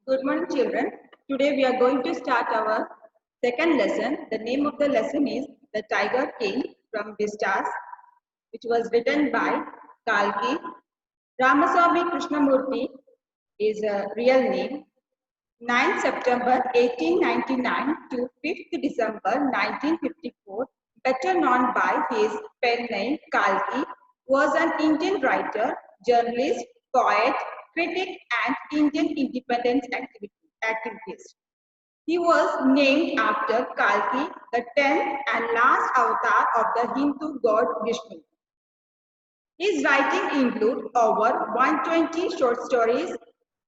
Good morning, children. Today we are going to start our second lesson. The name of the lesson is The Tiger King from Vistas, which was written by Kalki. Ramaswamy Krishnamurti is a real name. 9 September 1899 to 5th December 1954, better known by his pen name Kalki, was an Indian writer, journalist, poet, critic, and Indian independence activist. He was named after Kalki, the 10th and last avatar of the Hindu god Vishnu. His writing include over 120 short stories,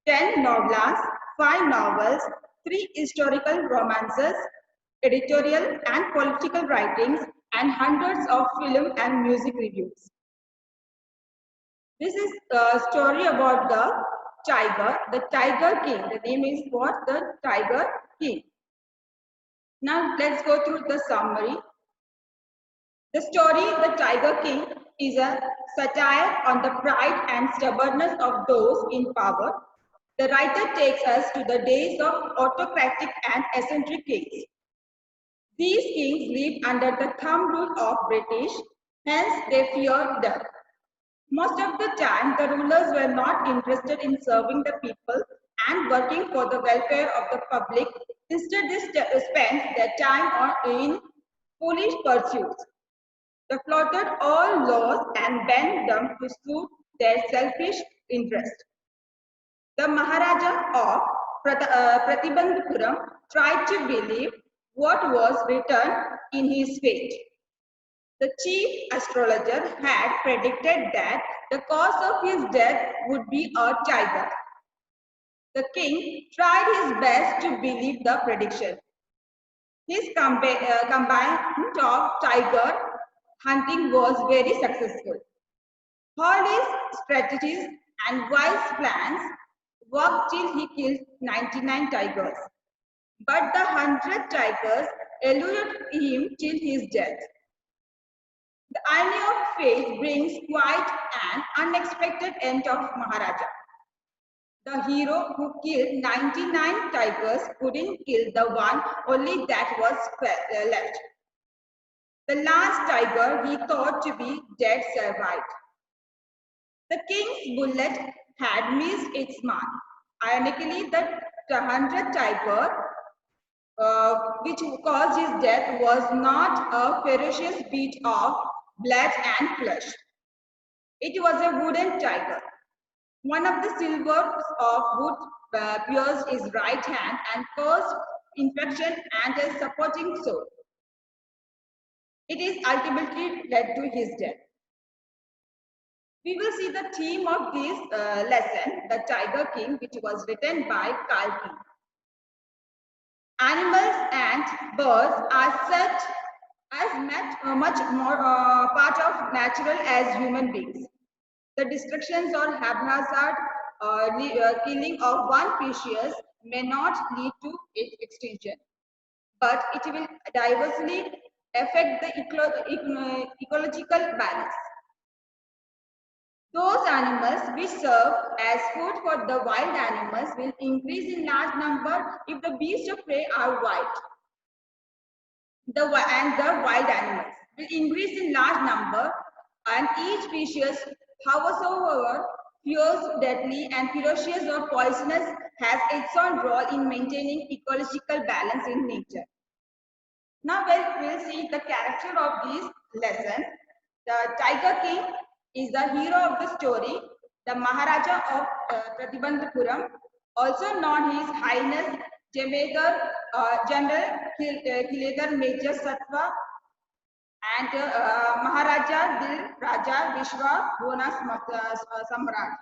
10 novellas, 5 novels, 3 historical romances, editorial and political writings, and hundreds of film and music reviews. This is a story about the Tiger King. The name is what? The Tiger King. Now let's go through the summary. The story, The Tiger King, is a satire on the pride and stubbornness of those in power. The writer takes us to the days of autocratic and eccentric kings. These kings lived under the thumb rule of British, hence they feared death. Most of the time, the rulers were not interested in serving the people and working for the welfare of the public. Instead, they spent their time in foolish pursuits. They flouted all laws and bent them to suit their selfish interest. The Maharaja of Pratibandhapuram tried to believe what was written in his fate. The chief astrologer had predicted that the cause of his death would be a tiger. The king tried his best to believe the prediction. His combination of tiger hunting was very successful. All his strategies and wise plans worked till he killed 99 tigers. But the 100th tiger eluded him till his death. The irony of fate brings quite an unexpected end of Maharaja. The hero who killed 99 tigers couldn't kill the one only that was left. The last tiger he thought to be dead survived. The king's bullet had missed its mark. Ironically, the 100th tiger which caused his death was not a ferocious beast of blood and flesh. It was a wooden tiger. One of the silvers of wood pierced his right hand and caused infection and a supporting sore. It is ultimately led to his death. We will see the theme of this lesson, The Tiger King, which was written by Kalki. Animals and birds are such much more part of natural as human beings. The destructions or haphazard killing of one species may not lead to its extinction, but it will diversely affect the ecological balance. Those animals which serve as food for the wild animals will increase in large number if the beasts of prey are wild. The wild animals will increase in large number, and each species, however fierce, deadly, and ferocious or poisonous, has its own role in maintaining ecological balance in nature. Now we'll see the character of this lesson. The Tiger King is the hero of the story, the Maharaja of Pratibandhapuram, also known His Highness Jemedar General Kiledar Major Satwa and Maharaja Dil Raja Vishwa Bona Samrat.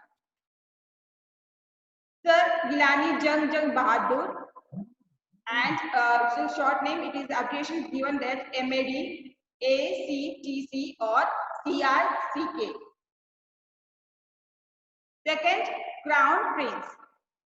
Sir Gilani Jung Bahadur, and so short name, it is abbreviation given that MAD, ACTC or CRCK. Second, Crown Prince.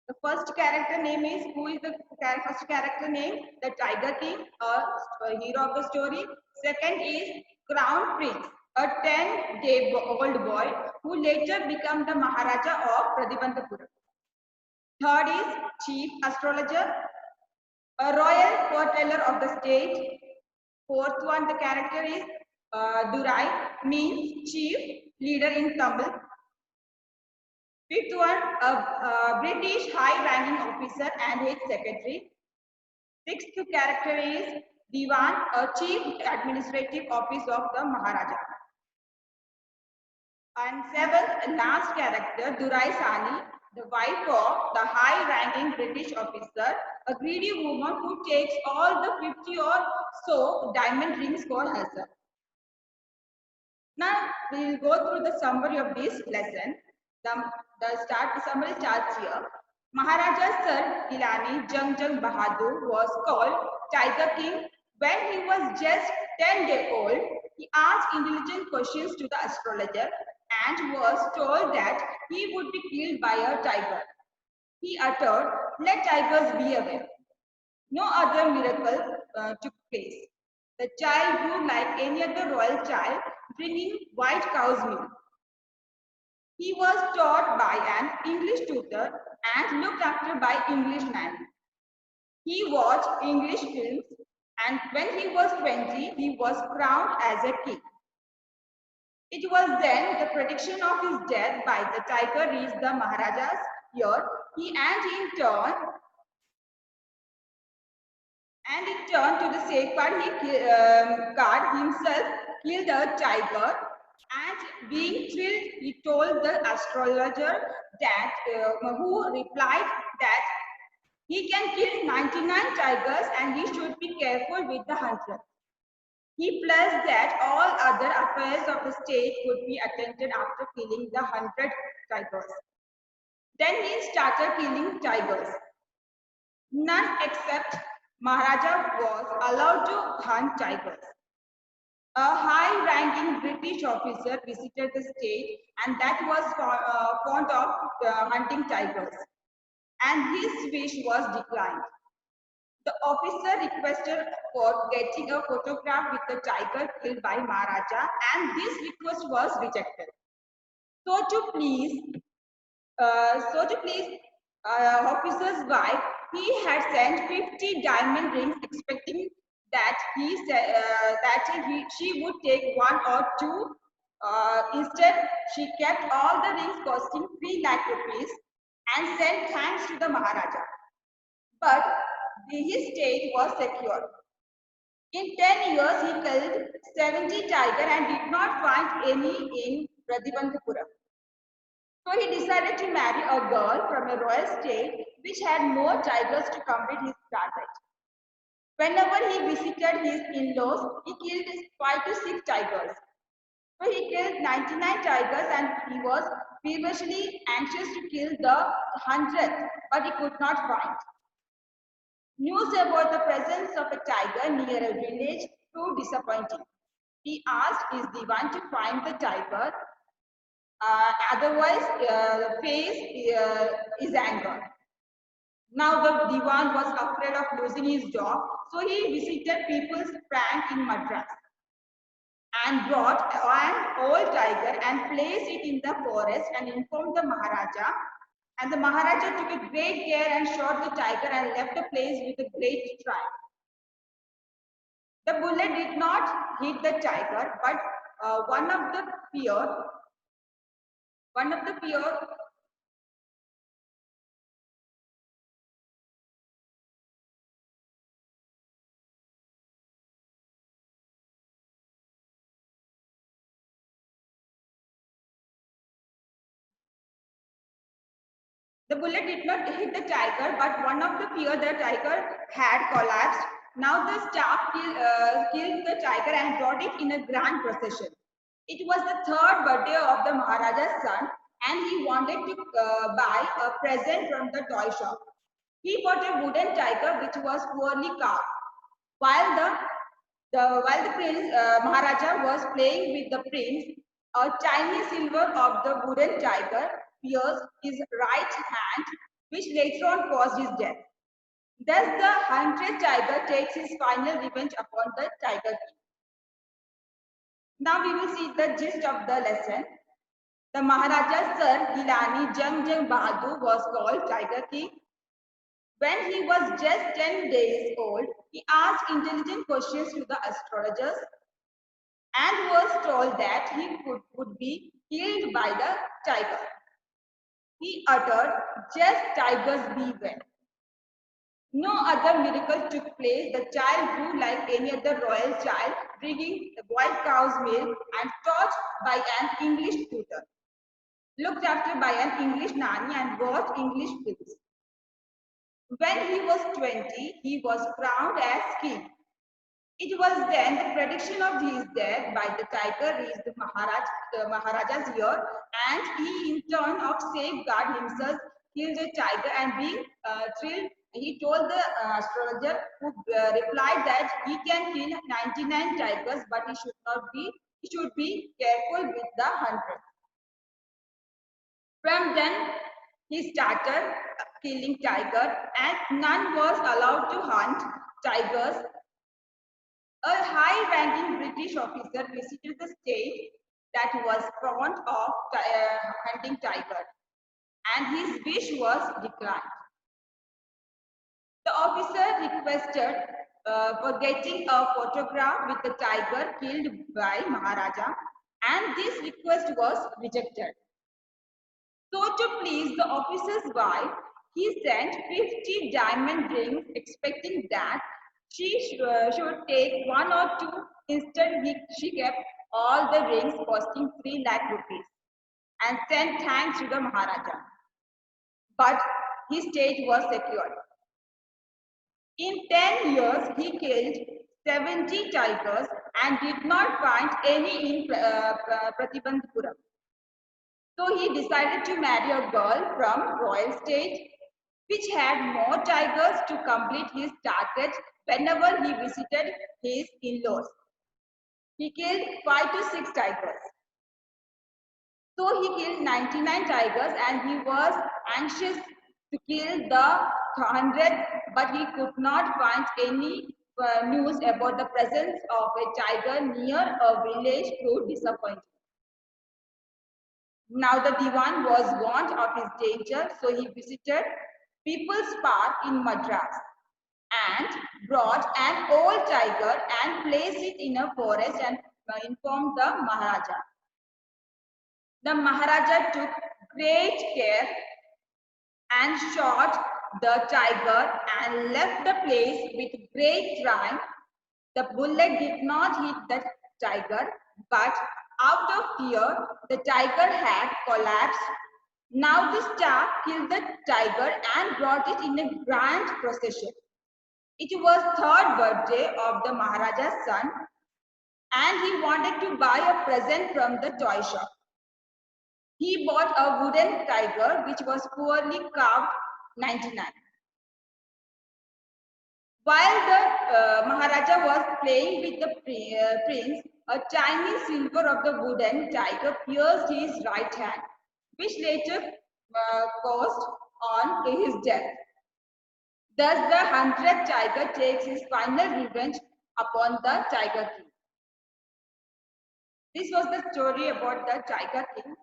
The first character name is, who is the first character name? The Tiger King, a hero of the story. Second is Crown Prince, a 10-day-old boy who later became the Maharaja of Pratibandhapuram. Third is chief astrologer, a royal foreteller of the state. Fourth one, the character is Durai, means chief leader in Tamil. Fifth one, a British high-ranking officer and his secretary. Sixth character is Diwan, a chief administrative office of the Maharaja. And seventh and last character, Durai Sani, the wife of the high-ranking British officer, a greedy woman who takes all the 50 or so diamond rings for herself. Now we will go through the summary of this lesson. The summary starts here. Maharaja Sir Gilani Jung Bahadur was called Tiger King when he was just 10 days old. He asked intelligent questions to the astrologer and was told that he would be killed by a tiger. He uttered, "Let tigers be away." No other miracle took place. The child grew like any other royal child, drinking white cow's milk. He was taught by an English tutor and looked after by Englishmen. He watched English films, and when he was 20, he was crowned as a king. It was then the prediction of his death by the tiger reached the Maharaja's ear. He in turn to the sacred card himself killed a tiger, and being thrilled, he told the astrologer that who replied that he can kill 99 tigers and he should be careful with the 100th. He pledged that all other affairs of the state would be attended after killing the 100 tigers. Then he started killing tigers. None except Maharaja was allowed to hunt tigers. A high-ranking British officer visited the state and that was fond of hunting tigers, and his wish was declined. The officer requested for getting a photograph with the tiger killed by Maharaja, and this request was rejected. So to please officer's wife, he had sent 50 diamond rings, expecting that she would take one or two. Instead, she kept all the rings costing 3 lakh rupees and sent thanks to the Maharaja. But his state was secure. In 10 years, he killed 70 tigers and did not find any in Pradibandhapura. So he decided to marry a girl from a royal state which had more tigers to complete his target. Whenever he visited his in-laws, he killed 5 to 6 tigers. So he killed 99 tigers and he was feverishly anxious to kill the 100th, but he could not find. News about the presence of a tiger near a village proved disappointing. He asked his divan to find the tiger, otherwise face is anger. Now the divan was afraid of losing his job, so he visited People's Bank in Madras and brought an old tiger and placed it in the forest and informed the Maharaja. And the Maharaja took a great care and shot the tiger and left the place with a great triumph. The bullet did not hit the tiger, but one of the peer The bullet did not hit the tiger, but one of the fear the tiger had collapsed. Now the staff killed the tiger and brought it in a grand procession. It was the third birthday of the Maharaja's son, and he wanted to buy a present from the toy shop. He bought a wooden tiger which was poorly carved. While the prince Maharaja was playing with the prince, a tiny silver of the wooden tiger pierced his right hand, which later on caused his death. Thus, the 100th tiger takes his final revenge upon the Tiger King. Now we will see the gist of the lesson. The Maharaja's son Gilani Jang Bahadur was called Tiger King. When he was just 10 days old, he asked intelligent questions to the astrologers and was told that he would be killed by the tiger. He uttered, "Just tigers beware." No other miracle took place. The child grew like any other royal child, drinking white cow's milk and taught by an English tutor, looked after by an English nanny and watched English films. When he was 20, he was crowned as king. It was then the prediction of his death by the tiger reached the Maharaja's ear, and he in turn of safeguard himself killed a tiger and being thrilled, he told the astrologer who replied that he can kill 99 tigers, but he should be careful with the 100. From then, he started killing tigers, and none was allowed to hunt tigers. A high-ranking British officer visited the state that was fond of hunting tiger, and his wish was declined. The officer requested for getting a photograph with the tiger killed by Maharaja, and this request was rejected. So to please the officer's wife, he sent 50 diamond rings expecting that she should take one or two. Instead, she kept all the rings costing 3 lakh rupees and sent thanks to the Maharaja. But his state was secured. In 10 years, he killed 70 tigers and did not find any in Pratibandhupuram. So he decided to marry a girl from royal state which had more tigers to complete his target whenever he visited his in-laws. He killed 5 to 6 tigers. So he killed 99 tigers and he was anxious to kill the 100, but he could not find any news about the presence of a tiger near a village through disappointment. Now the Diwan was warned of his danger, so he visited People's Park in Madras and brought an old tiger and placed it in a forest and informed the Maharaja. The Maharaja took great care and shot the tiger and left the place with great triumph. The bullet did not hit the tiger, but out of fear, the tiger had collapsed. Now the staff killed the tiger and brought it in a grand procession. It was third birthday of the Maharaja's son, and he wanted to buy a present from the toy shop. He bought a wooden tiger which was poorly carved 99. While the Maharaja was playing with the prince, a tiny silver of the wooden tiger pierced his right hand, which later caused on his death. Thus, the 100th tiger takes his final revenge upon the Tiger King. This was the story about the Tiger King.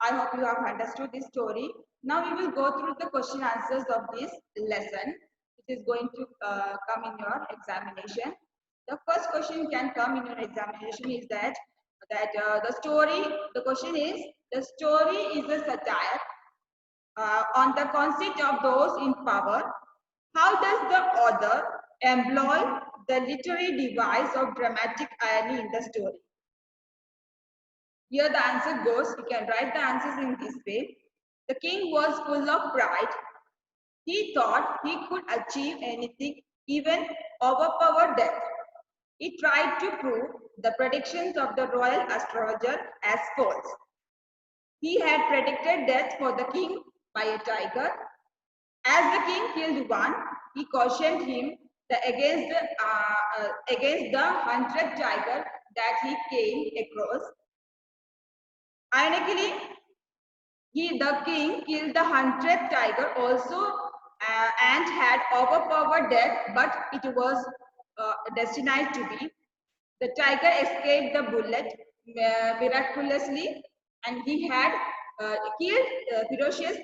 I hope you have understood this story. Now we will go through the question answers of this lesson. It is going to come in your examination. The first question can come in your examination is that the question is, the story is a satire on the concept of those in power. How does the author employ the literary device of dramatic irony in the story? Here the answer goes, you can write the answers in this way. The king was full of pride. He thought he could achieve anything, even overpower death. He tried to prove the predictions of the royal astrologer as false. He had predicted death for the king by a tiger. As the king killed one, he cautioned him against the 100th tiger that he came across. Ironically, the king killed the 100th tiger also and had overpowered death, but it was destined to be. The tiger escaped the bullet miraculously. and he had killed a ferocious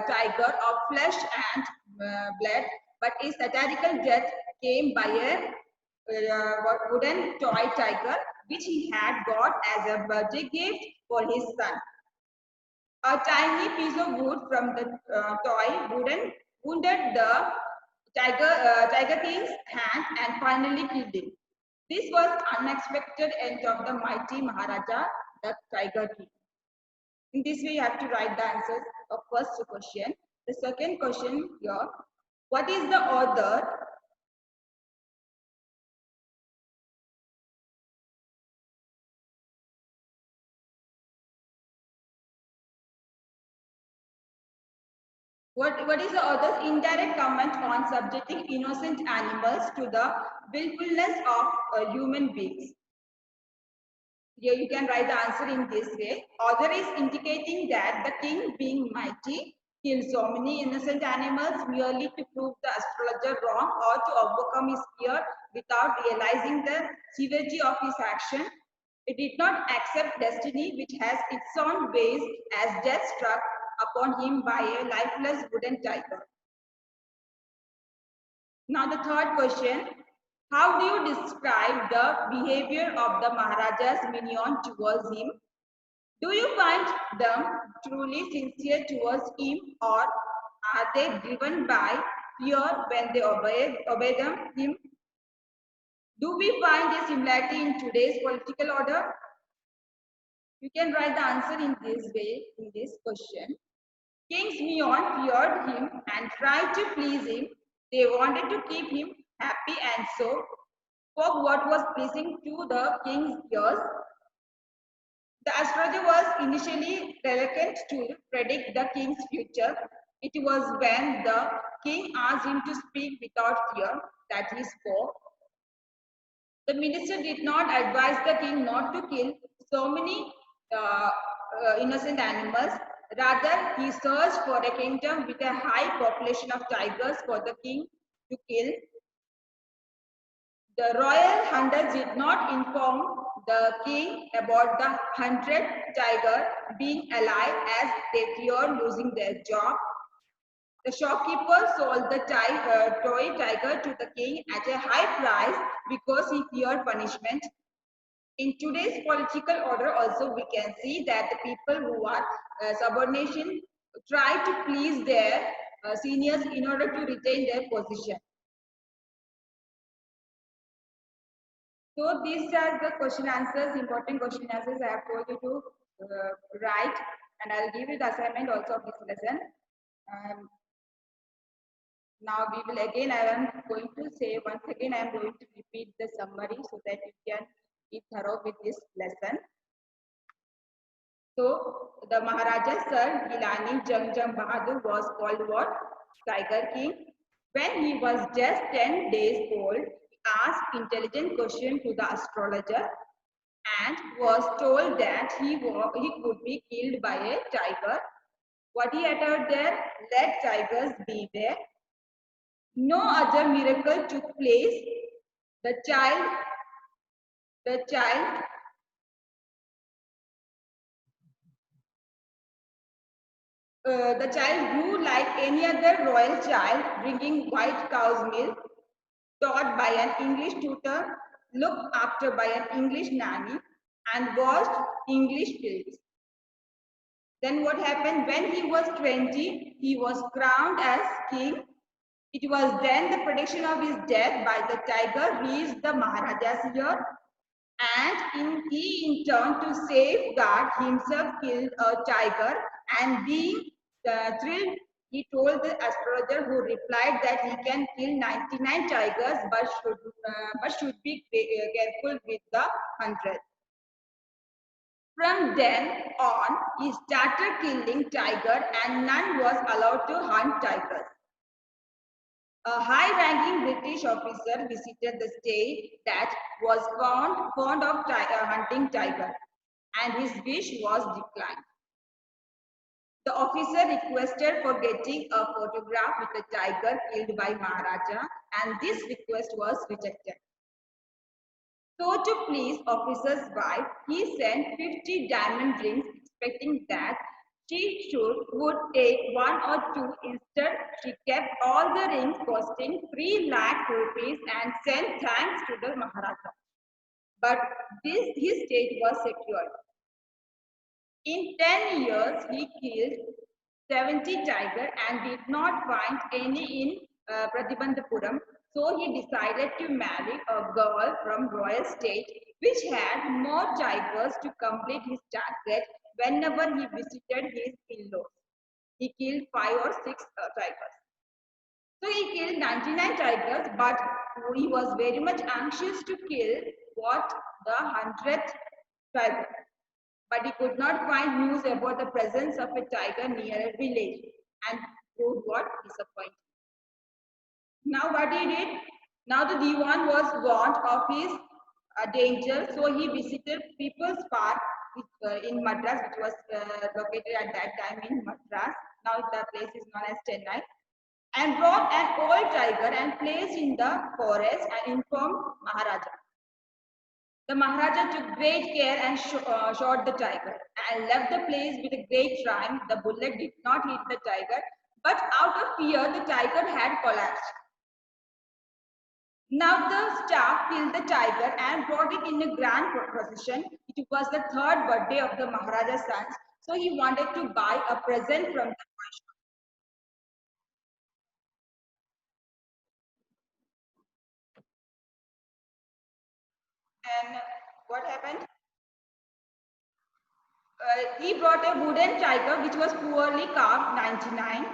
tiger of flesh and blood, but his satirical death came by a wooden toy tiger which he had got as a birthday gift for his son. A tiny piece of wood from the toy wounded the tiger king's hand and finally killed him. This was unexpected end of the mighty Maharaja, the Tiger King. In this way, you have to write the answers of first question. The second question here, what is the author? What is the author's indirect comment on subjecting innocent animals to the willfulness of human beings? Here you can write the answer in this way. Author is indicating that the king, being mighty, killed so many innocent animals merely to prove the astrologer wrong or to overcome his fear without realizing the severity of his action. It did not accept destiny which has its own ways as death struck upon him by a lifeless wooden tiger. Now the third question, how do you describe the behavior of the Maharaja's minion towards him? Do you find them truly sincere towards him, or are they driven by fear when they obey him? Do we find a similarity in today's political order? You can write the answer in this way, in this question. King's minion feared him and tried to please him. They wanted to keep him happy and so spoke what was pleasing to the king's ears. The astrologer was initially reluctant to predict the king's future. It was when the king asked him to speak without fear that he spoke. The minister did not advise the king not to kill so many innocent animals. Rather, he searched for a kingdom with a high population of tigers for the king to kill. The royal hunters did not inform the king about the 100 tigers being alive as they feared losing their job. The shopkeeper sold the toy tiger to the king at a high price because he feared punishment. In today's political order also we can see that the people who are subordination try to please their seniors in order to retain their position. So these are the question answers, important question answers I have told you to write, and I will give you the assignment also of this lesson. Now we will again, I am going to say once again, I am going to repeat the summary so that you can be thorough with this lesson. So the Maharaja Sir Gilani Jam Bahadur was called what? Tiger King. When he was just 10 days old, he asked intelligent question to the astrologer and was told that he could be killed by a tiger. What he uttered there? Let tigers beware. No other miracle took place. The child grew like any other royal child, drinking white cow's milk, taught by an English tutor, looked after by an English nanny, and watched English films. Then what happened? When he was 20, he was crowned as king. It was then the prediction of his death by the tiger reached the Maharaja's ear, and he in turn to safeguard himself killed a tiger, and being thrilled, he told the astrologer, who replied that he can kill 99 tigers but should be careful with the 100th. From then on, he started killing tigers and none was allowed to hunt tigers. A high-ranking British officer visited the state that was fond of hunting tiger, and his wish was declined. The officer requested for getting a photograph with a tiger killed by Maharaja, and this request was rejected. So to please officer's wife, he sent 50 diamond rings expecting that would take one or two. Instead, she kept all the rings costing 3 lakh rupees and sent thanks to the Maharaja. But his state was secured. In 10 years, he killed 70 tigers and did not find any in Pratibandhapuram. So he decided to marry a girl from royal state which had more tigers to complete his target whenever he visited his in-laws. He killed 5 or 6 tigers. So he killed 99 tigers, but he was very much anxious to kill the 100th tiger. But he could not find news about the presence of a tiger near a village and proved what? Disappointed. Now what he did? Now the Diwan was warned of his danger, so he visited People's Park in Madras, which was located at that time in Madras. Now the place is known as Chennai, and brought an old tiger and placed in the forest and informed Maharaja. The Maharaja took great care and shot the tiger and left the place with a great triumph. The bullet did not hit the tiger, but out of fear, the tiger had collapsed. Now the staff killed the tiger and brought it in a grand procession. It was the 3rd birthday of the Maharaja's son, so he wanted to buy a present from the Vaishnav. And what happened? He brought a wooden tiger which was poorly carved, 99.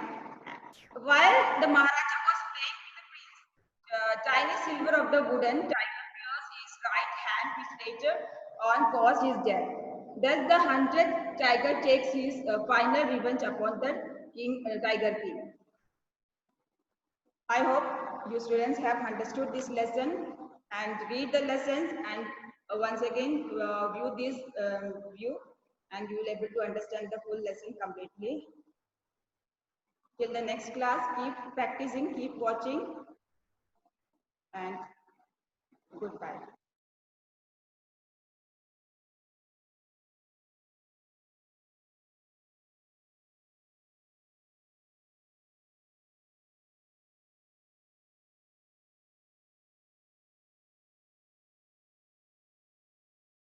While the Maharaja was playing with the prince, tiny silver of the wooden tiger pierced his right hand, which later on caused his death. Thus, the 100th tiger takes his final revenge upon the Tiger King. I hope you students have understood this lesson and read the lessons and once again view this view and you will able to understand the full lesson completely. Till the next class, keep practicing, keep watching, and goodbye.